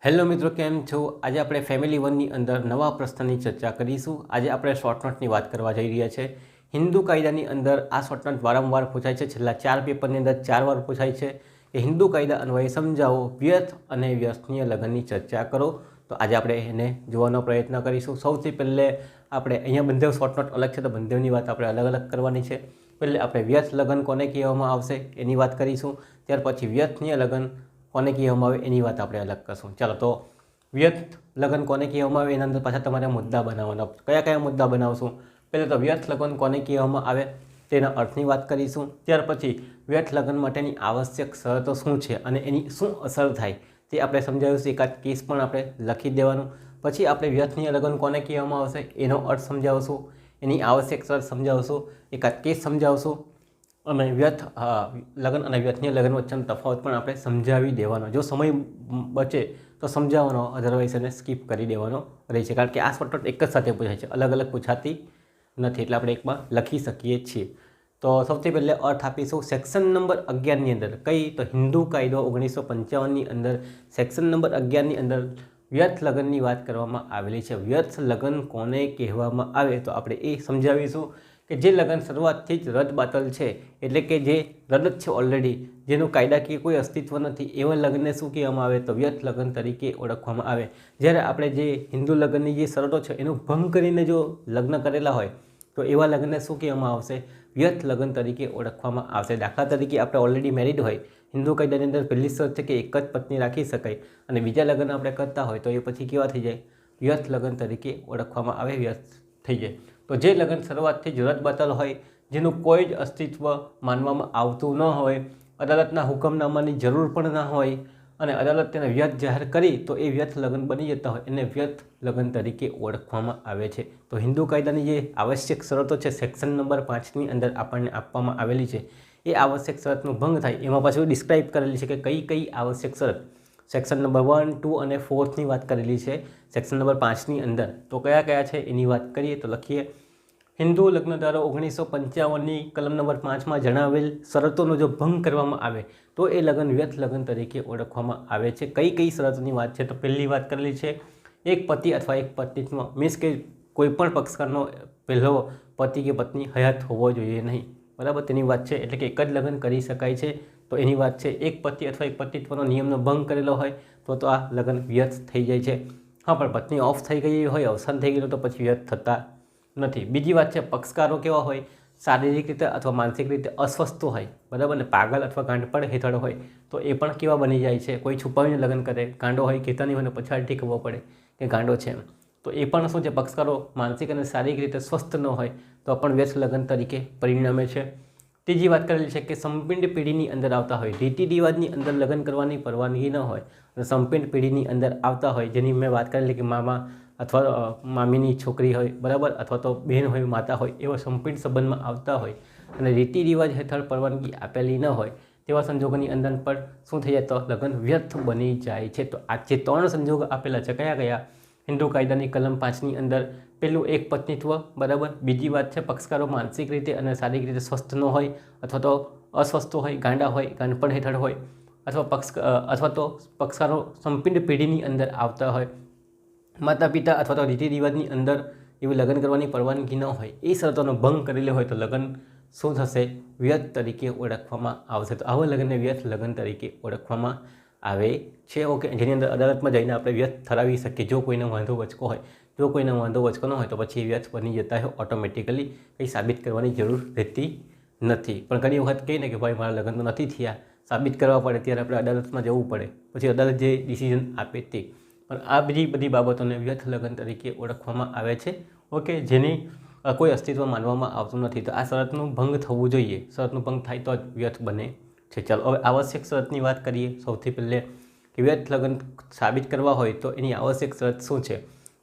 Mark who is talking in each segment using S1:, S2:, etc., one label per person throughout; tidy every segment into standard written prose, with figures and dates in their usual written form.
S1: Hello મિત્રો, કેમ છો? આજે આપણે ફેમિલી વનની અંદર નવા પ્રશ્નની ચર્ચા કરીશું. આજે આપણે શોર્ટ નોટની વાત કરવા જઈ રહ્યા છે. હિન્દુ કાયદાની અંદર આ શોર્ટ નોટ વારંવાર પૂછાય છે. છેલ્લા 4 પેપરની અંદર 4 વાર પૂછાય છે કે હિન્દુ કાયદા અન્વયે સમજાવો વ્યર્થ અને વ્યસનીય લગ્નની ચર્ચા કરો. તો આજે આપણે એને જોવાનો પ્રયત્ન કરીશું. સૌથી પહેલે આપણે અહીંયા બંને શોર્ટ નોટ અલગ છે, તો બંનેની વાત આપણે અલગ અલગ કરવાની છે. પહેલે આપણે વ્યર્થ લગ્ન કોને કહેવામાં આવશે એની વાત કરીશું. ત્યાર પછી વ્યસનીય લગ્ન કોને કહેવામાં આવે એની વાત આપણે અલગ કરશું. ચાલો, તો વ્યર્થ લગ્ન કોને કહેવામાં આવે એના અંદર પાછા તમારે મુદ્દા બનાવવાના. કયા કયા મુદ્દા બનાવશું? પહેલાં તો વ્યર્થ લગ્ન કોને કહેવામાં આવે તેના અર્થની વાત કરીશું. ત્યાર પછી વ્યર્થ લગ્ન માટેની આવશ્યક શરતો શું છે અને એની શું અસર થાય તે આપણે સમજાવીશું. એકાદ કેસ પણ આપણે લખી દેવાનું. પછી આપણે વ્યસનીય લગ્ન કોને કહેવામાં આવશે એનો અર્થ સમજાવશું, એની આવશ્યક શરત સમજાવશું, એકાદ કેસ સમજાવશું અને વ્યર્થ લગ્ન અને વ્યસનીય લગ્ન વચ્ચેનો તફાવત પણ આપણે સમજાવી દેવાનો. જો સમય બચે તો સમજાવવાનો, અધરવાઇઝ એને સ્કીપ કરી દેવાનો રહે છે. કારણ કે આ શોર્ટ નોટ એક જ સાથે પૂછાય છે, અલગ અલગ પૂછાતી નથી, એટલે આપણે એકમાં લખી શકીએ છીએ. તો સૌથી પહેલાં અર્થ આપીશું. સેક્શન નંબર 11ની અંદર કઈ? તો હિન્દુ કાયદો 1955ની અંદર સેક્શન નંબર 11ની અંદર વ્યર્થ લગ્નની વાત કરવામાં આવેલી છે. વ્યર્થ લગ્ન કોને કહેવામાં આવે તો આપણે એ સમજાવીશું કે જે લગ્ન શરૂઆતથી જ રદ બાતલ છે, એટલે કે જે રદ જ છે ઓલરેડી, જેનું કાયદાકીય કોઈ અસ્તિત્વ નથી, એવા લગ્નને શું કહેવામાં આવે તો વ્યર્થ લગ્ન તરીકે ઓળખવામાં આવે. જ્યારે આપણે જે હિન્દુ લગ્નની જે શરતો છે એનું ભંગ કરીને જો લગ્ન કરેલા હોય તો એવા લગ્નને શું કહેવામાં આવશે? વ્યર્થ લગ્ન તરીકે ઓળખવામાં આવશે. દાખલા તરીકે આપણે ઓલરેડી મેરિડ હોય, હિન્દુ કાયદાની અંદર પહેલી શરત છે કે એક જ પત્ની રાખી શકાય, અને બીજા લગ્ન આપણે કરતા હોય તો એ પછી કેવા થઈ જાય? વ્યર્થ લગ્ન તરીકે ઓળખવામાં આવે, વ્યર્થ થઈ જાય. તો જે લગ્ન શરૂઆતથી જ રદ બાતલ હોય, જેનું કોઈ જ અસ્તિત્વ માનવામાં આવતું ન હોય, અદાલતના હુકમનામાની જરૂર પણ ના હોય અને અદાલત તેને વ્યર્થ જાહેર કરી તો એ વ્યર્થ લગ્ન બની જતા હોય, એને વ્યર્થ લગ્ન તરીકે ઓળખવામાં આવે છે. તો હિન્દુ કાયદાની જે આવશ્યક શરતો છે સેક્શન નંબર 5ની અંદર આપણને આપવામાં આવેલી છે, એ આવશ્યક શરતનો ભંગ થાય એમાં પાછું ડિસ્ક્રાઇબ કરેલી છે કે કઈ કઈ આવશ્યક શરત. સેક્શન નંબર 1, 2 અને 4ની વાત કરેલી છે સેક્શન નંબર 5ની અંદર. તો કયા કયા છે એની વાત કરીએ તો લખીએ. હિન્દુ લગ્ન ધારો 1955ની કલમ નંબર 5માં જણાવેલ શરતોનો જો ભંગ કરવામાં આવે તો એ લગ્ન વ્યર્થ લગ્ન તરીકે ઓળખવામાં આવે છે. કઈ કઈ શરતોની વાત છે? તો પહેલી વાત કરેલી છે એક પતિ અથવા એક પત્નીત્વ, મીન્સ કે કોઈ પણ પક્ષકારનો પહેલો પતિ કે પત્ની હયાત હોવો જોઈએ નહીં, બરાબર, તેની વાત છે. એટલે કે એક જ લગ્ન કરી શકાય છે, તો એની વાત છે. એક પતિ અથવા એક પત્નીત્વનો નિયમનો ભંગ કરેલો હોય તો આ લગ્ન વ્યર્થ થઈ જાય છે. હા, પણ પત્ની ઓફ થઈ ગઈ હોય, અવસાન થઈ ગયું તો પછી વ્યર્થ થતા નથી. બીજી વાત છે પક્ષકારો કેવા હોય? શારીરિક રીતે અથવા માનસિક રીતે અસ્વસ્થ હોય, બરાબર, ને પાગલ અથવા ગાંડપણ હેઠળ હોય તો એ પણ કેવા બની જાય છે? કોઈ છુપાવીને લગ્ન કરે, ગાંડો હોય, કહેતા નહીં હોય, પછાડીથી ખબર પડે કે ગાંડો છે એમ, તો એ પણ શું છે? પક્ષકારો માનસિક અને શારીરિક રીતે સ્વસ્થ ન હોય તો પણ વ્યર્થ લગ્ન તરીકે પરિણમે છે. ત્રીજી વાત કરેલી છે કે સંપીડ પેઢીની અંદર આવતા હોય, રીતિ રિવાજની અંદર લગ્ન કરવાની પરવાનગી ન હોય અને સંપીડ પેઢીની અંદર આવતા હોય, જેની મેં વાત કરેલી કે મામા અથવા મામીની છોકરી હોય, બરાબર, અથવા તો બહેન હોય, માતા હોય, એવા સંપીડ સંબંધમાં આવતા હોય અને રીતિ રિવાજ હેઠળ પરવાનગી આપેલી ન હોય તેવા સંજોગોની અંદર પણ શું થઈ જાય? તો લગ્ન વ્યર્થ બની જાય છે. તો આ જે 3 સંજોગો આપેલા છે કયા કયા? હિન્દુ કાયદાની કલમ 5ની અંદર પેલું એક પત્નીત્વ, બરાબર. બીજી વાત છે પક્ષકારો માનસિક રીતે અને શારીરિક રીતે સ્વસ્થ ન હોય અથવા તો અસ્વસ્થ હોય, ગાંડા હોય, ગાંડપણ હેઠળ હોય, અથવા તો પક્ષકારો સંપીડ પેઢીની અંદર આવતા હોય, માતા પિતા અથવા તો રીતિ રિવાજની અંદર એવું લગ્ન કરવાની પરવાનગી ન હોય, એ શરતોનો ભંગ કરેલો હોય તો લગ્ન શું થશે? વ્યર્થ તરીકે ઓળખવામાં આવશે. તો આવા લગ્નને વ્યર્થ લગ્ન તરીકે ઓળખવામાં આવે છે. ઓકે, જેની અંદર અદાલતમાં જઈને આપણે વ્યર્થ ઠરાવી શકીએ જો કોઈને વાંધો વચકો હોય. જો કોઈને વાંધો વચકો ન હોય તો પછી એ વ્યર્થ બની જતા હોય ઓટોમેટિકલી, કંઈ સાબિત કરવાની જરૂર રહેતી નથી. પણ ઘણી વખત કહીએ ને કે ભાઈ મારા લગ્ન તો નથી થયા, સાબિત કરવા પડે ત્યારે આપણે અદાલતમાં જવું પડે, પછી અદાલત જે ડિસિઝન આપે તે. પણ આ બધી બાબતોને વ્યર્થ લગ્ન તરીકે ઓળખવામાં આવે છે. ઓકે, જેની કોઈ અસ્તિત્વ માનવામાં આવતું નથી. તો આ શરતનું ભંગ થવું જોઈએ, શરતનું ભંગ થાય તો જ વ્યર્થ બને છે. ચાલો, હવે આવશ્યક શરતની વાત કરીએ. સૌથી પહેલે કે વ્યર્થ લગ્ન સાબિત કરવા હોય તો એની આવશ્યક શરત શું છે?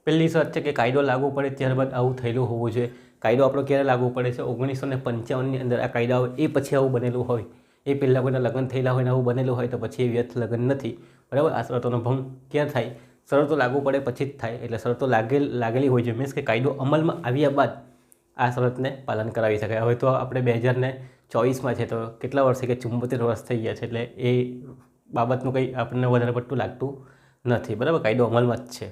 S1: પહેલી શરત છે કે કાયદો લાગુ પડે ત્યારબાદ આવું થયેલું હોવું જોઈએ. કાયદો આપણો ક્યારે લાગુ પડે છે? 1955ની અંદર આ કાયદા હોય એ પછી આવું બનેલું હોય, એ પહેલાં કોઈના લગ્ન થયેલા હોય ને આવું બનેલું હોય તો પછી એ વ્યર્થ લગ્ન નથી, બરાબર. આ શરતોનો ભંગ ક્યાં થાય? શરતો લાગુ પડે પછી જ થાય. એટલે શરતો લાગેલી હોય છે, મીન્સ કે કાયદો અમલમાં આવ્યા બાદ આ શરતને પાલન કરાવી શકાય. હવે તો આપણે 2024માં છે તો કેટલા વર્ષે કે 74 વર્ષ થઈ ગયા છે, એટલે એ બાબતનું કંઈ આપણને વધારે પડતું લાગતું નથી, બરાબર, કાયદો અમલમાં જ છે.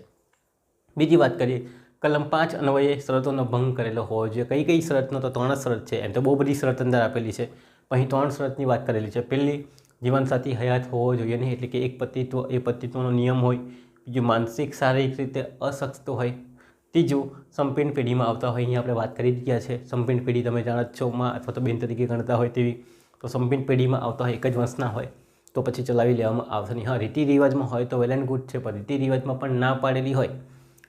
S1: બીજી વાત કરીએ, કલમ 5 અન્વયે શરતોનો ભંગ કરેલો હોવો જોઈએ. કઈ શરતનો? તો 3 શરત છે. એમ તો બહુ બધી શરત અંદર આપેલી છે, પણ અહીં 3 શરતની વાત કરેલી છે. પહેલી, જીવનસાથી હયાત હોવો જોઈએ નહીં, એટલે કે એક પતિત્વ એ પતિત્વનો નિયમ હોય. બીજું, માનસિક શારીરિક રીતે અશક્ત હોય. ત્રીજું, સંપીન પેઢીમાં આવતા હોય. અહીંયા આપણે વાત કરી જ ગયા છે. સંપીન પેઢી તમે જાણો જ છો, માં અથવા તો બેન તરીકે ગણતા હોય તેવી. તો સંપીન પેઢીમાં આવતા હોય, એક જ વંશના હોય, તો પછી ચલાવી લેવામાં આવશે નહીં. હા, રીતિ રિવાજમાં હોય તો વેલ એન્ડ ગુડ છે, પણ રીતિ રિવાજમાં પણ ના પાડેલી હોય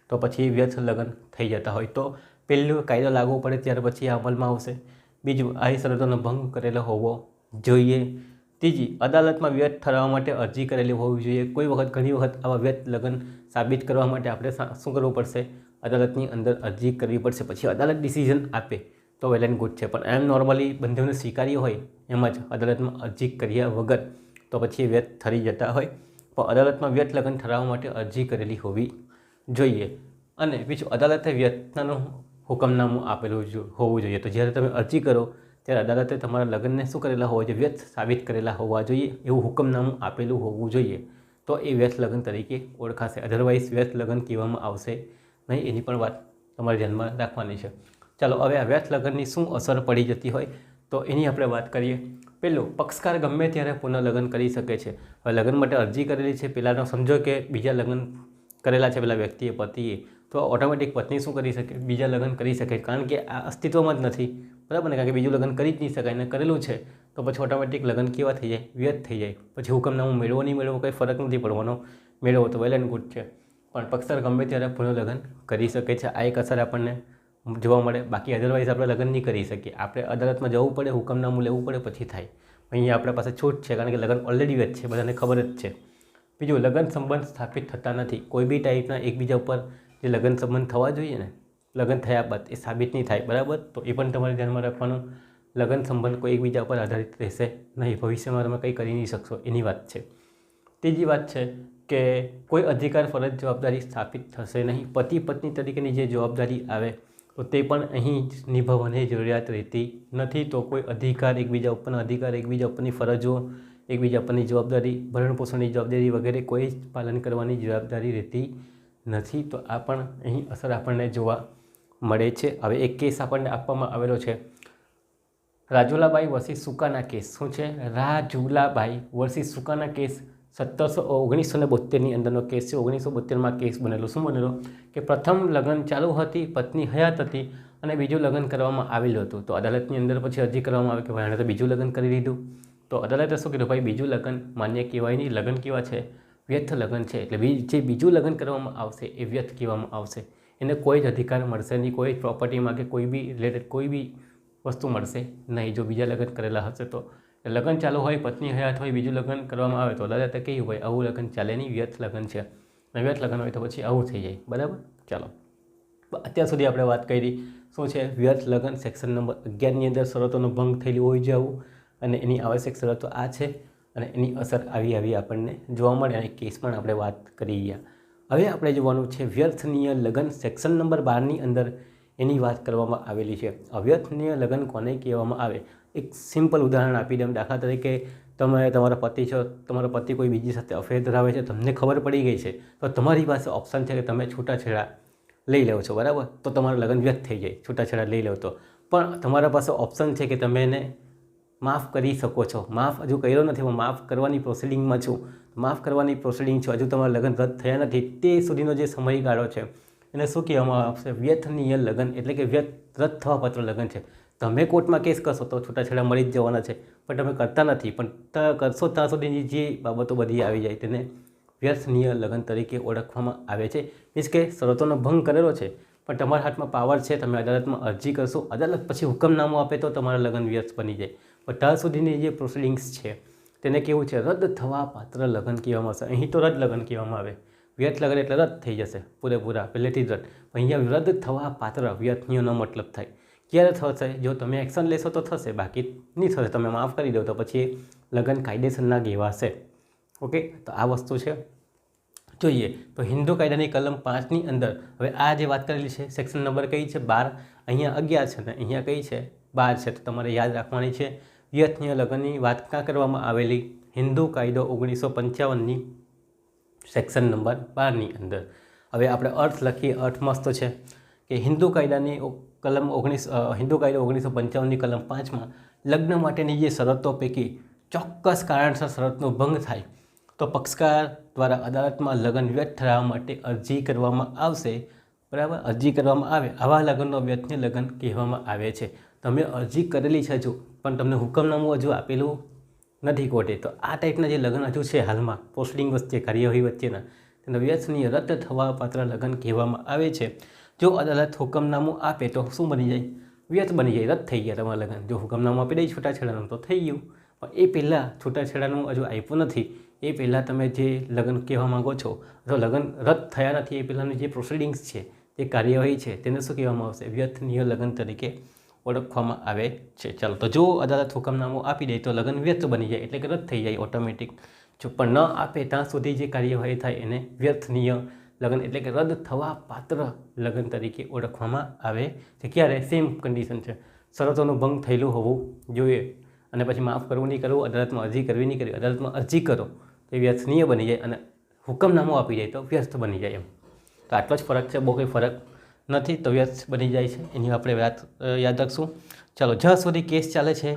S1: તો પછી વ્યર્થ લગ્ન થઈ જતા હોય. તો પહેલું, કાયદો લાગુ પડે ત્યાર પછી આ અમલમાં આવશે. બીજું, આ શરતોનો ભંગ કરેલો હોવો જોઈએ. ત્રીજી, અદાલતમાં વ્યર્થ ઠરાવવા માટે અરજી કરેલી હોવી જોઈએ. કોઈ વખત, ઘણી વખત આવા વ્યર્થ લગ્ન સાબિત કરવા માટે આપણે શું કરવું પડશે? અદાલતની અંદર અરજી કરવી પડશે. પછી અદાલત ડિસિઝન આપે તો વેલ એન્ડ ગુડ છે, પણ એમ નોર્મલી બંધુને સ્વીકાર્ય હોય એમ જ અદાલતમાં અરજી કર્યા વગર તો પછી એ વ્યર્થ ઠરી જતા હોય. પણ અદાલતમાં વ્યર્થ લગ્ન ઠરાવવા માટે અરજી કરેલી હોવી જોઈએ. અને બીજું, અદાલતે વ્યર્થતાનું હુકમનામું આપેલું હોવું જોઈએ. તો જ્યારે તમે અરજી કરો ત્યારે અદાલતે તમારા લગ્નને શું કરેલા હોવા જોઈએ? વ્યર્થ સાબિત કરેલા હોવા જોઈએ, એવું હુકમનામું આપેલું હોવું જોઈએ. તો એ વ્યર્થ લગ્ન તરીકે ઓળખાશે. અધરવાઇઝ વ્યર્થ લગ્ન કહેવામાં આવશે નહીં. એની પણ વાત તમારે ધ્યાનમાં રાખવાની છે. ચાલો, હવે આ વ્યર્થ લગ્નની શું અસર પડી જતી હોય તો એની આપણે વાત કરીએ. પહેલું, પક્ષકાર ગમે ત્યારે પુનઃલગ્ન કરી શકે છે. હવે લગ્ન માટે અરજી કરેલી છે, પહેલાંનો સમજો કે બીજા લગ્ન કરેલા છે પેલા વ્યક્તિએ, પતિએ, તો ઓટોમેટિક પત્ની શું કરી શકે? બીજા લગ્ન કરી શકે, કારણ કે આ અસ્તિત્વમાં જ નથી, બરાબર ને? કારણ કે બીજું લગ્ન કરી જ નહીં શકાય, અને કરેલું છે તો પછી ઓટોમેટિક લગ્ન કેવા થઈ જાય? વ્યર્થ થઈ જાય. પછી હુકમનામું મેળવો નહીં મેળવો કંઈ ફરક નથી પડવાનો, મેળવો તો વેલ એન્ડ ગુડ છે. પણ પક્ષકાર ગમે ત્યારે પુનઃલગ્ન કરી શકે છે. આ એક અસર આપણને જોવા મળે. બાકી અધરવાઇઝ આપણે લગ્ન નહીં કરી શકીએ. આપણે અદાલતમાં જવું પડે, હુકમનામું લેવું પડે, પછી થાય. અહીંયા આપણા પાસે છૂટ છે, કારણ કે લગ્ન ઓલરેડી વ્યર્થ છે, બધાને ખબર જ છે. બીજું, લગ્ન સંબંધ સ્થાપિત થતા નથી. કોઈ બી ટાઈપના એકબીજા ઉપર જે લગ્ન સંબંધ થવા જોઈએ ને, લગ્ન થયા બાદ એ સાબિત નહીં થાય, બરાબર? તો એ પણ તમારે ધ્યાનમાં રાખવાનું. લગ્ન સંબંધ કોઈ એકબીજા ઉપર આધારિત રહેશે નહીં. ભવિષ્યમાં તમે કંઈ કરી નહીં શકશો, એની વાત છે. ત્રીજી વાત છે કે કોઈ અધિકાર, ફરજ, જવાબદારી સ્થાપિત થશે નહીં. પતિ પત્ની તરીકેની જે જવાબદારી આવે તો તે પણ અહીં નિભાવવાની જરૂરિયાત રહેતી નથી. તો કોઈ અધિકાર, એકબીજા ઉપરના અધિકાર, એકબીજા ઉપરની ફરજો, એકબીજા પરની જવાબદારી, ભરણપોષણની જવાબદારી વગેરે કોઈ જ પાલન કરવાની જવાબદારી રહેતી નથી. તો આ પણ અહીં અસર આપણને જોવા મળે છે. હવે એક કેસ આપણને આપવામાં આવેલો છે, રાજુલાબાઈ વર્સિસ સુકાના કેસ. શું છે? રાજુલાબાઈ વર્સિસ સુકાના કેસ. 1972ની અંદરનો કેસ છે. 1972માં કેસ બનેલો. શું બનેલો? કે પ્રથમ લગ્ન ચાલુ હતી, પત્ની હયાત હતી, અને બીજું લગ્ન કરવામાં આવેલું હતું. તો અદાલતની અંદર પછી અરજી કરવામાં આવે કે ભાઈ એણે તો બીજું લગ્ન કરી દીધું. તો અદાલતે શું કીધું? ભાઈ બીજું લગ્ન માન્ય કહેવાય નહીં. લગ્ન કેવા છે? વ્યર્થ લગ્ન છે. એટલે જે બીજું લગ્ન કરવામાં આવશે એ વ્યર્થ કહેવામાં આવશે. એને કોઈ જ અધિકાર મળશે નહીં, કોઈ જ પ્રોપર્ટીમાં કે કોઈ બી રિલેટેડ કોઈ બી વસ્તુ મળશે નહીં જો બીજા લગ્ન કરેલા હશે તો. લગ્ન ચાલુ હોય, પત્ની હયાત હોય, બીજું લગ્ન કરવામાં આવે તો અદાલતે કહ્યું ભાઈ આવું લગ્ન ચાલે નહીં, વ્યર્થ લગ્ન છે. અને વ્યર્થ લગ્ન હોય તો પછી આવું થઈ જાય, બરાબર? ચાલો, અત્યાર સુધી આપણે વાત કરી શું છે વ્યર્થ લગ્ન. સેક્શન નંબર 11ની અંદર શરતોનો ભંગ થયેલી હોવી જોઈએ આવું, અને એની આવશ્યક શરતો આ છે, અને એની અસર આવી આપણને જોવા મળે. અને કેસ પણ આપણે વાત કરી ગયા. હવે આપણે જોવાનું છે વ્યર્થનીય લગ્ન. સેક્શન નંબર 12ની અંદર એની વાત કરવામાં આવેલી છે. અવ્યર્થનીય લગ્ન કોને કહેવામાં આવે? એક સિમ્પલ ઉદાહરણ આપી દઉં. દાખલા તરીકે તમે તમારા પતિ છો, તમારો પતિ કોઈ બીજી સાથે અફેર ધરાવે છે, તમને ખબર પડી ગઈ છે, તો તમારી પાસે ઓપ્શન છે કે તમે છૂટાછેડા લઈ લો છો, બરાબર? તો તમારું લગ્ન વ્યર્થ થઈ જાય, છૂટાછેડા લઈ લો તો. પણ તમારા પાસે ઓપ્શન છે કે તમે એને માફ કરી શકો છો. માફ હજુ કર્યો નથી, હું માફ કરવાની પ્રોસિડિંગમાં છું. માફ કરવાની પ્રોસિડિંગ છે, હજુ તમારા લગ્ન રદ થયા નથી, તે સુધીનો જે સમયગાળો છે એને શું કહેવામાં આવશે? વ્યર્થનીય લગ્ન. એટલે કે રદ થવાપાત્ર લગ્ન છે. તમે કોર્ટમાં કેસ કરશો તો છૂટાછેડા મળી જ જવાના છે, પણ તમે કરતા નથી. પણ કરશો ત્યાં સુધીની જે બાબતો બધી આવી જાય તેને વ્યર્થનીય લગ્ન તરીકે ઓળખવામાં આવે છે. મીન્સ કે શરતોનો ભંગ કરેલો છે, પણ તમારા હાથમાં પાવર છે, તમે અદાલતમાં અરજી કરશો, અદાલત પછી હુકમનામું આપે તો તમારા લગ્ન વ્યર્થ બની જાય. પણ ત્યાં સુધીની જે પ્રોસિડિંગ્સ છે તેને કેવું છે? રદ થવા પાત્ર લગ્ન કહેવામાં આવશે. અહીં તો રદ લગ્ન કહેવામાં આવે. વ્યર્થ લગ્ન એટલે રદ થઈ જશે પૂરેપૂરા, પહેલેથી જ રદ. અહીંયા રદ થવા પાત્ર વ્યર્થનીયનો મતલબ થાય. ક્યારે થશે? જો તમે એક્શન લેશો તો થશે, બાકી નહીં થશે. તમે માફ કરી દો તો પછી લગ્ન કાયદેસરના કહેવાશે. ઓકે, તો આ વસ્તુ છે. જોઈએ તો હિન્દુ કાયદાની કલમ 5ની અંદર હવે આ જે વાત કરેલી છે સેક્શન નંબર કઈ છે? 12. અહીંયા 11 છે ને અહીંયા કઈ છે? 12 છે. તો તમારે યાદ રાખવાની છે. વ્યર્થનીય લગ્નની વાત ક્યાં કરવામાં આવેલી? હિન્દુ કાયદો 1955ની સેક્શન નંબર 12ની અંદર. હવે આપણે અર્થ લખીએ. અર્થ મસ્ત છે કે હિન્દુ કાયદાની કલમ 19 હિન્દુ કાયદો 1955ની કલમ 5માં લગ્ન માટેની જે શરતો પૈકી ચોક્કસ કારણસર શરતનો ભંગ થાય તો પક્ષકાર દ્વારા અદાલતમાં લગ્ન વ્યર્થ ઠરાવવા માટે અરજી કરવામાં આવશે. બરાબર, અરજી કરવામાં આવે. આવા લગ્નનો વ્યર્થને લગ્ન કહેવામાં આવે છે. તમે અરજી કરેલી છે હજુ, પણ તમને હુકમનામું હજુ આપેલું નથી કોર્ટે, તો આ ટાઈપના જે લગ્ન હજુ છે હાલમાં પોસ્ટિંગ વચ્ચે કાર્યવાહી વચ્ચેના, તેને વ્યર્થનીય રદ થવા પાત્ર લગ્ન કહેવામાં આવે છે. જો અદાલત હુકમનામું આપે તો શું બની જાય? વ્યર્થ બની જાય, રદ થઈ ગયા તમારા લગ્ન. જો હુકમનામું આપી દે છૂટાછેડાનું તો થઈ ગયું, પણ એ પહેલાં છૂટાછેડાનું હજુ આપ્યું નથી. એ પહેલાં તમે જે લગ્ન કહેવા માગો છો અથવા લગ્ન રદ થયા નથી એ પહેલાંની જે પ્રોસિડિંગ્સ છે, જે કાર્યવાહી છે, તેને શું કહેવામાં આવશે? વ્યર્થનીય લગ્ન તરીકે ઓળખવામાં આવે છે. ચાલો, તો જો અદાલત હુકમનામું આપી દે તો લગ્ન વ્યર્થ બની જાય, એટલે કે રદ થઈ જાય ઓટોમેટિક. જો પણ ન આપે ત્યાં સુધી જે કાર્યવાહી થાય એને વ્યર્થનીય લગ્ન એટલે કે રદ થવા પાત્ર લગ્ન તરીકે ઓળખવામાં આવે છે. ક્યારે? સેમ કન્ડિશન છે, શરતોનું ભંગ થયેલું હોવું જોઈએ અને પછી માફ કરવું નહીં કરવું, અદાલતમાં અરજી કરવી નહીં કરવી. અદાલતમાં અરજી કરો તો એ વ્યર્થનીય બની જાય અને હુકમનામું આપી જાય તો વ્યર્થ બની જાય. એમ તો આટલો જ ફરક છે, બહુ કંઈ ફરક નથી. તો વ્યર્થ બની જાય છે, એની આપણે વાત યાદ રાખશું. ચાલો, જ્યાં સુધી કેસ ચાલે છે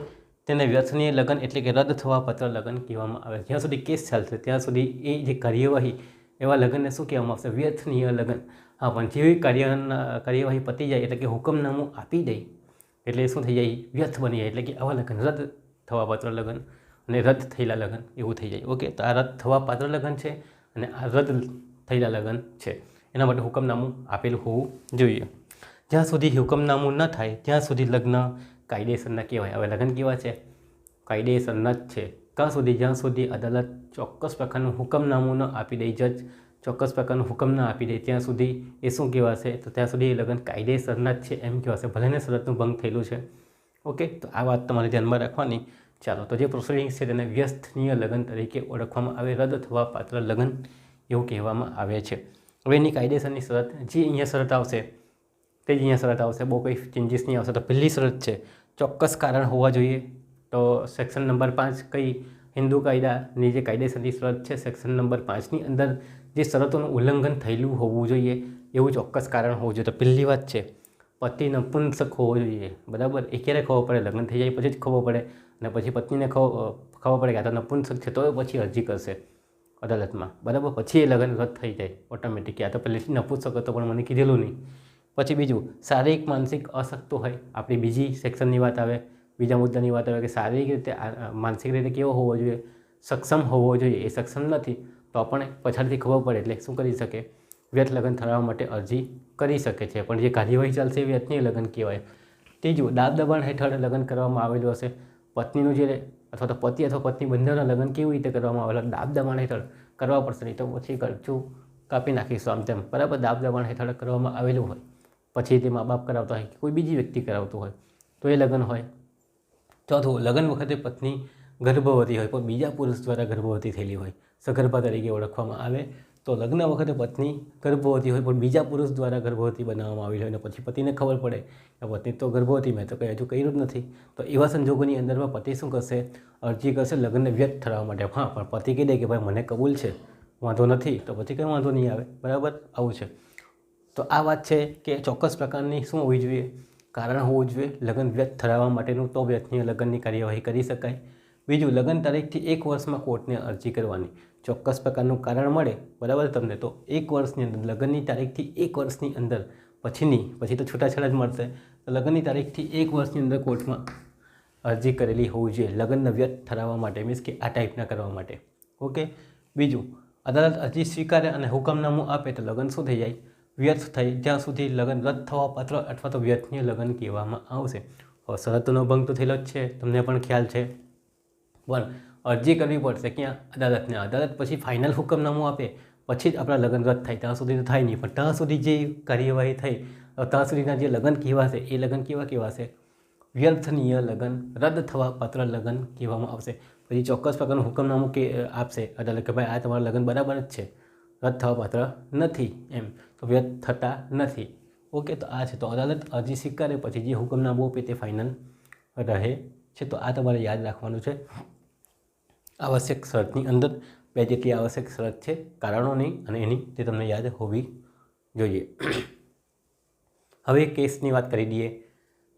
S1: તેને વ્યર્થનીય લગ્ન એટલે કે રદ થવા પાત્ર લગ્ન કહેવામાં આવે. જ્યાં સુધી કેસ ચાલશે ત્યાં સુધી એ જે કાર્યવાહી એવા લગ્નને શું કહેવામાં આવશે? વ્યર્થનીય લગ્ન. હા, પણ જેવી કાર્યવાહી પતી જાય એટલે કે હુકમનામું આપી દે એટલે શું થઈ જાય? વ્યર્થ બની જાય. એટલે કે આવા લગ્ન રદ થવા પાત્ર લગ્ન અને રદ થયેલા લગ્ન એવું થઈ જાય. ઓકે, તો આ રદ થવા પાત્ર લગ્ન છે અને આ રદ થયેલા લગ્ન છે. એના માટે હુકમનામું આપેલું હોવું જોઈએ. જ્યાં સુધી હુકમનામું ન થાય ત્યાં સુધી લગ્ન કાયદેસરના કહેવાય. હવે લગ્ન કેવા છે? કાયદેસરના જ છે. ત્યાં સુધી જ્યાં સુધી અદાલત ચોક્કસ પ્રકારનું હુકમનામું ન આપી દે, જજ ચોક્કસ પ્રકારનું હુકમ ન આપી દે ત્યાં સુધી એ શું કહેવાશે? તો ત્યાં સુધી એ લગ્ન કાયદેસરના જ છે એમ કહેવાશે, ભલેને શરતનું ભંગ થયેલું છે. ઓકે, તો આ વાત તમારે ધ્યાનમાં રાખવાની. ચાલો, તો જે પ્રોસિડિંગ્સ છે તેને વ્યર્થનીય લગ્ન તરીકે ઓળખવામાં આવે, રદ થવા પાત્ર લગ્ન એવું કહેવામાં આવે છે. હવે એની કાયદેસરની શરત જે અહીંયા શરત આવશે તે જ અહીંયા શરત આવશે, બહુ કંઈ ચેન્જીસ નહીં આવશે. તો પહેલી શરત છે ચોક્કસ કારણ હોવા જોઈએ. તો સેક્શન નંબર 5 કઈ હિન્દુ કાયદાની જે કાયદેસરની શરત છે સેક્શન નંબર 5ની અંદર જે શરતોનું ઉલ્લંઘન થયેલું હોવું જોઈએ એવું ચોક્કસ કારણ હોવું જોઈએ. તો પહેલી વાત છે પતિ નપુંસક હોવો જોઈએ. બરાબર, એ ક્યારે ખબર પડે? લગ્ન થઈ જાય પછી જ ખબર પડે. અને પછી પત્નીને ખબર પડે કે આ તો નપુંસક છે તો પછી અરજી કરશે અદાલતમાં. બરાબર, પછી એ લગ્ન રદ થઈ જાય ઓટોમેટિક. આ તો પહેલેથી નપુંસક હતો પણ મને કીધેલું નહીં. પછી બીજું, શારીરિક માનસિક અશક્ત હોય. આપણી બીજી સેક્શનની વાત આવે, બીજા મુદ્દાની વાત આવે કે શારીરિક રીતે માનસિક રીતે કેવો હોવો જોઈએ? સક્ષમ હોવો જોઈએ. એ સક્ષમ નથી તો પણ પછાડીથી ખબર પડે એટલે શું કરી શકે? વ્યર્થ લગ્ન ઠરાવવા માટે અરજી કરી શકે છે. પણ જે કાર્યવાહી ચાલશે એ વ્યર્થનીય લગ્ન કહેવાય. ત્રીજું, દાબ દબાણ હેઠળ લગ્ન કરવામાં આવેલું હશે. પત્નીનું જે અથવા તો પતિ અથવા પત્ની બંનેના લગ્ન કેવી રીતે કરવામાં આવેલા? દાબ દબાણ હેઠળ કરવા પડશે, નહીં તો પછી ખર્ચું કાપી નાખીશું આમ તેમ. બરાબર, દાબ દબાણ હેઠળ કરવામાં આવેલું હોય, પછી તે મા બાપ કરાવતા હોય કે કોઈ બીજી વ્યક્તિ કરાવતું હોય તો એ લગ્ન હોય. ચોથું, લગ્ન વખતે પત્ની ગર્ભવતી હોય પણ બીજા પુરુષ દ્વારા ગર્ભવતી થયેલી હોય, સગર્ભા તરીકે ઓળખવામાં આવે. તો લગ્ન વખતે પત્ની ગર્ભવતી હોય પણ બીજા પુરુષ દ્વારા ગર્ભવતી બનાવવામાં આવેલી હોય અને પછી પતિને ખબર પડે કે પત્ની તો ગર્ભવતી, મેં તો કંઈ હજુ કર્યું જ નથી. તો એવા સંજોગોની અંદરમાં પતિ શું કરશે? અરજી કરશે લગ્નને વ્યર્થ ઠરાવવા માટે. હા, પણ પતિ કહી દે કે ભાઈ મને કબૂલ છે, વાંધો નથી, તો પછી કંઈ વાંધો નહીં આવે. બરાબર, આવું છે. તો આ વાત છે કે ચોક્કસ પ્રકારની શું હોવી જોઈએ? કારણ હોવું જોઈએ લગ્ન વ્યર્થ ઠરાવવા માટેનું, તો વ્યર્થનીય લગ્નની કાર્યવાહી કરી શકાય. બીજું, લગ્ન તારીખથી 1 વર્ષમાં કોર્ટને અરજી કરવાની. ચોક્કસ પ્રકારનું કારણ મળે બરાબર તમને, તો 1 વર્ષની અંદર, લગ્નની તારીખથી 1 વર્ષની અંદર, પછી તો છૂટાછેડા જ મળશે. તો લગ્નની તારીખથી 1 વર્ષની અંદર કોર્ટમાં અરજી કરેલી હોવી જોઈએ લગ્નને વ્યર્થ ઠરાવવા માટે, મીન્સ કે આ ટાઈપના કરવા માટે. ઓકે. બીજું, અદાલત અરજી સ્વીકારે અને હુકમનામું આપે તો લગ્ન શું થઈ જાય? વ્યર્થ થઈ. જ્યાં સુધી લગ્ન રદ થવા પાત્ર અથવા તો વ્યર્થનીય લગ્ન કહેવામાં આવશે. શરતોનો ભંગ તો થયેલો જ છે, તમને પણ ખ્યાલ છે. પણ અરજી કરવી પડશે ક્યાં? અદાલતને. અદાલત પછી ફાઇનલ હુકમનામું આપે પછી જ આપણા લગ્ન રદ થાય. ત્યાં સુધી તો થાય નહીં, પણ ત્યાં સુધી જે કાર્યવાહી થઈ ત્યાં સુધીના જે લગ્ન કહેવાશે એ લગ્ન કેવા કહેવાશે? વ્યર્થનીય લગ્ન, રદ થવા પાત્ર લગ્ન કહેવામાં આવશે. પછી ચોક્કસ પ્રકારનું હુકમનામું આપશે અદાલત કે ભાઈ આ તમારા લગ્ન બરાબર જ છે, રદ થવા પાત્ર નથી, એમ તો વ્યર્થ થતા નથી. ઓકે, તો આ છે. તો અદાલત અરજી સ્વીકારે પછી જે હુકમનામું આપે તે ફાઇનલ રહે છે. તો આ તમારે યાદ રાખવાનું છે આવશ્યક શરતની અંદર. 2 જેટલી આવશ્યક શરત છે કારણોની અને એની તે તમને યાદ હોવી જોઈએ. હવે કેસની વાત કરી દઈએ.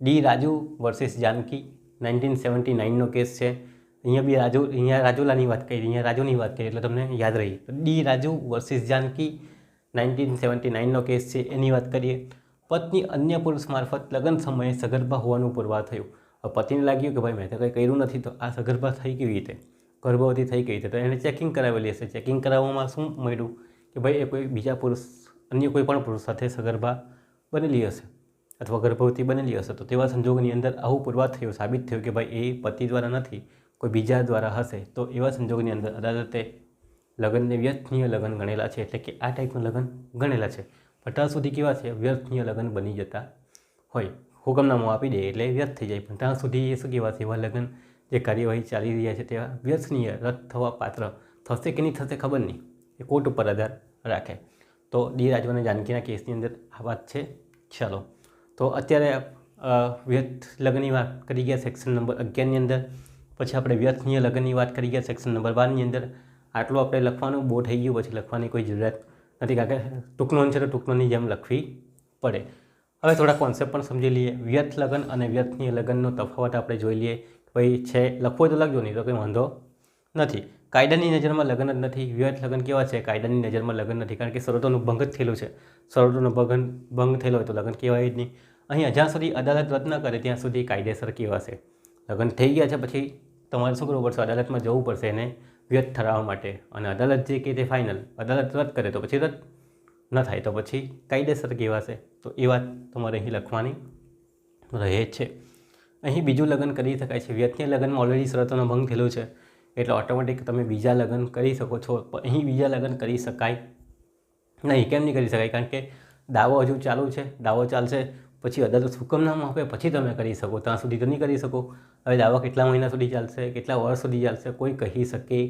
S1: ડી રાજુ વર્સિસ જાનકી 1979નો કેસ છે. અહીંયા રાજુલાની વાત કરી, અહીંયા રાજુની વાત કરી એટલે તમને યાદ રહી. તો ડી રાજુ વર્સિસ જાનકી 1979નો કેસ છે, એની વાત કરીએ. પત્ની અન્ય પુરુષ મારફત લગ્ન સમયે સગર્ભા હોવાનું પુરવાર થયું. પતિને લાગ્યું કે ભાઈ મેં તો કંઈ કર્યું નથી, તો આ સગર્ભા થઈ કેવી રીતે, ગર્ભવતી થઈ ગઈ છે. તો એને ચેકિંગ કરાવેલી હશે. ચેકિંગ કરાવવામાં શું મળ્યું કે ભાઈ એ કોઈ બીજા પુરુષ, અન્ય કોઈ પણ પુરુષ સાથે સગર્ભા બનેલી હશે અથવા ગર્ભવતી બનેલી હશે. તો તેવા સંજોગોની અંદર આવું પુરવાર થયું, સાબિત થયું કે ભાઈ એ પતિ દ્વારા નથી, કોઈ બીજા દ્વારા હશે. તો એવા સંજોગોની અંદર અદાલતે લગ્નને વ્યર્થનીય લગ્ન ગણેલા છે. એટલે કે આ ટાઈપનું લગ્ન ગણેલા છે. પણ ત્યાં સુધી કેવા છે, વ્યર્થનીય લગ્ન બની જતા હોય. હુકમનામું આપી દે એટલે વ્યર્થ થઈ જાય. પણ ત્યાં સુધી એ શું કહેવાશે, એવા લગ્ન જે કાર્યવાહી ચાલી રહ્યા છે તેવા વ્યર્થનીય, રદ થવા પાત્ર થશે કે નહીં થશે ખબર નહીં, એ કોર્ટ ઉપર આધાર રાખે. તો ડી રાજુ અને જાનકીના કેસની અંદર આ વાત છે. ચાલો, તો અત્યારે વ્યર્થ લગ્નની વાત કરી ગયા સેક્શન નંબર 11ની અંદર. પછી આપણે વ્યર્થનીય લગ્નની વાત કરી ગયા સેક્શન નંબર 12ની અંદર. આટલું આપણે લખવાનું બહુ થઈ ગયું, પછી લખવાની કોઈ જરૂરિયાત નથી, કારણ કે ટૂંકનોંધ છે તો ટૂંકનોંધની જેમ લખવી પડે. હવે થોડા કોન્સેપ્ટ પણ સમજી લઈએ. વ્યર્થ લગ્ન અને વ્યર્થનીય લગ્નનો તફાવત આપણે જોઈ લઈએ. ભાઈ છે, લખવો તો લખજો, નહીં તો કંઈ વાંધો નથી. કાયદાની નજરમાં લગ્ન જ નથી. વ્યર્થ લગ્ન કેવા છે, કાયદાની નજરમાં લગ્ન નથી, કારણ કે શરતોનું ભંગ જ થયેલું છે. શરતોનો ભંગ થયેલો હોય તો લગ્ન કહેવાય જ નહીં. અહીંયા જ્યાં સુધી અદાલત રદ ન કરે ત્યાં સુધી કાયદેસર કહેવાશે. લગ્ન થઈ ગયા છે પછી તમારે શું કરવું પડશે, અદાલતમાં જવું પડશે એને વ્યર્થ ઠરાવવા માટે. અને અદાલત જે કહે તે ફાઇનલ, અદાલત રદ કરે તો પછી રદ ન થાય તો પછી કાયદેસર કહેવાશે. તો એ વાત તમારે અહીં લખવાની રહે છે. અહીં બીજું લગ્ન કરી શકાય છે. વ્યર્થનીય લગ્નમાં ઓલરેડી શરતોનો ભંગ થયેલો છે એટલે ઓટોમેટિક તમે બીજા લગ્ન કરી શકો છો. પણ અહીં બીજા લગ્ન કરી શકાય નહીં. કેમ નહીં કરી શકાય? કારણ કે દાવો હજુ ચાલુ છે, દાવો ચાલશે, પછી અદાલત હુકમનામું આપે પછી તમે કરી શકો. ત્યાં સુધી તો નહીં કરી શકો. હવે દાવો કેટલા મહિના સુધી ચાલશે, કેટલા વર્ષ સુધી ચાલશે, કોઈ કહી શકે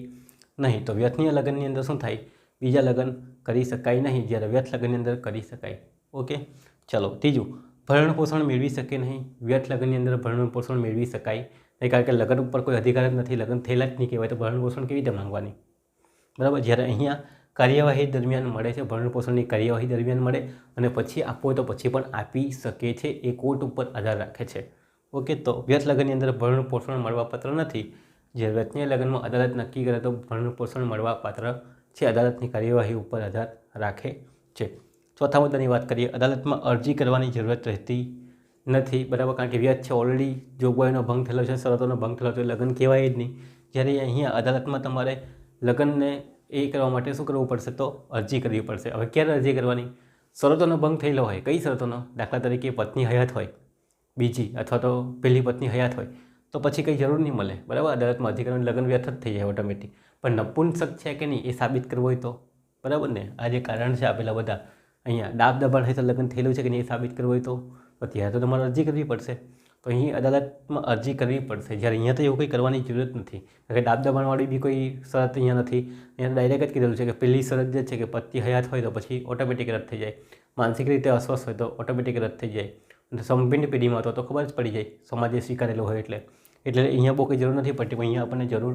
S1: નહીં. તો વ્યર્થનીય લગ્નની અંદર શું થાય, બીજા લગ્ન કરી શકાય નહીં, જ્યારે વ્યર્થ લગ્નની અંદર કરી શકાય. ઓકે, ચલો. ત્રીજું, ભરણ પોષણ મેળવી શકે નહીં. વ્યર્થ લગ્નની અંદર ભરણ પોષણ મેળવી શકાય નહીં, કારણ કે લગ્ન ઉપર કોઈ અધિકાર જ નથી, લગ્ન થયેલા જ નહીં કહેવાય, તો ભરણ પોષણ કેવી રીતે માંગવાની, બરાબર. જ્યારે અહીંયા કાર્યવાહી દરમિયાન મળે છે, ભરણ પોષણની કાર્યવાહી દરમિયાન મળે અને પછી આપવો હોય તો પછી પણ આપી શકે છે. એ કોર્ટ ઉપર આધાર રાખે છે. ઓકે, તો વ્યર્થ લગ્નની અંદર ભરણ પોષણ મળવાપાત્ર નથી. જ્યારે વ્યર્થનીય લગ્નમાં અદાલત નક્કી કરે તો ભરણ પોષણ મળવાપાત્ર છે. અદાલતની કાર્યવાહી ઉપર આધાર રાખે છે. ચોથા મુદ્દાની વાત કરીએ. અદાલતમાં અરજી કરવાની જરૂરત રહેતી નથી, બરાબર, કારણ કે વ્યર્થ છે, ઓલરેડી જોગવાઈનો ભંગ થયેલો છે, શરતોનો ભંગ થયેલો છે, લગ્ન કહેવાય જ નહીં. જ્યારે અહીંયા અદાલતમાં તમારે લગ્નને એ કરવા માટે શું કરવું પડશે, તો અરજી કરવી પડશે. હવે ક્યારે અરજી કરવાની, શરતોનો ભંગ થયેલો હોય. કઈ શરતોનો? દાખલા તરીકે પત્ની હયાત હોય બીજી, અથવા તો પહેલી પત્ની હયાત હોય, તો પછી કંઈ જરૂર નહીં મળે, બરાબર. અદાલતમાં અરજી કરવાની, લગ્ન વ્યર્થ જ થઈ જાય ઓટોમેટિક. પણ નપુંસક છે કે નહીં એ સાબિત કરવું હોય તો, બરાબર ને. આ જે કારણ છે આપેલા બધા, અહીંયા દાબ દબાણ હેઠળ લગ્ન થયેલું છે કે નહીં એ સાબિત કરવું હોય તો ત્યારે તો તમારે અરજી કરવી પડશે. તો અહીં અદાલતમાં અરજી કરવી પડશે. જ્યારે અહીંયા તો એવું કંઈ કરવાની જરૂરત નથી, કારણ કે દાબ દબાણવાળી બી કોઈ શરત અહીંયા નથી. અહીંયા ડાયરેક્ટ જ કીધેલું છે કે પહેલી શરત જે છે કે પતિ હયાત હોય તો પછી ઓટોમેટિક રદ થઈ જાય. માનસિક રીતે અસ્વસ્થ હોય તો ઓટોમેટિક રદ થઈ જાય. અને સંપીન પેઢીમાં તો ખબર જ પડી જાય, સમાજે સ્વીકારેલો હોય એટલે અહીંયા બહુ કંઈ જરૂર નથી પડતી. પણ અહીંયા આપણને જરૂર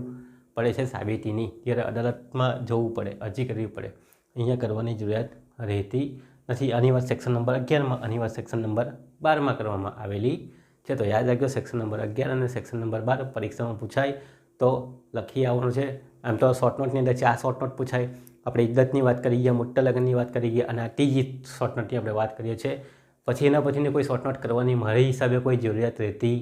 S1: પડે છે સાબિતીની. ત્યારે અદાલતમાં જવું પડે, અરજી કરવી પડે. અહીંયા કરવાની જરૂરિયાત રહેતી નથી. આની વાત સેક્શન નંબર 11માં, આની વાત સેક્શન નંબર 12માં કરવામાં આવેલી છે. તો યાદ રાખજો, સેક્શન નંબર 11 અને સેક્શન નંબર 12 પરીક્ષામાં પૂછાય તો લખી આવવાનું છે. આમ તો શોર્ટ નોટની અંદર 4 શોર્ટ નોટ પૂછાય. આપણે ઇદ્દતની વાત કરી ગયા, મોટા લગ્નની વાત કરી ગયા, અને આ ત્રીજી શોર્ટ નોટની આપણે વાત કરીએ છીએ. પછી એના પછીની કોઈ શોર્ટ નોટ કરવાની મારી હિસાબે કોઈ જરૂરિયાત રહેતી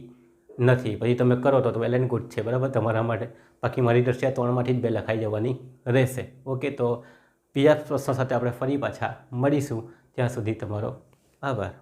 S1: નથી. પછી તમે કરો તો વેલ એન્ડ ગુડ છે, બરાબર, તમારા માટે. બાકી મારી દ્રષ્ટિએ 3માંથી જ 2 લખાઈ જવાની રહેશે. ઓકે, તો બીજા પ્રશ્નો સાથે આપણે ફરી પાછા મળીશું. ત્યાં સુધી તમારો આભાર.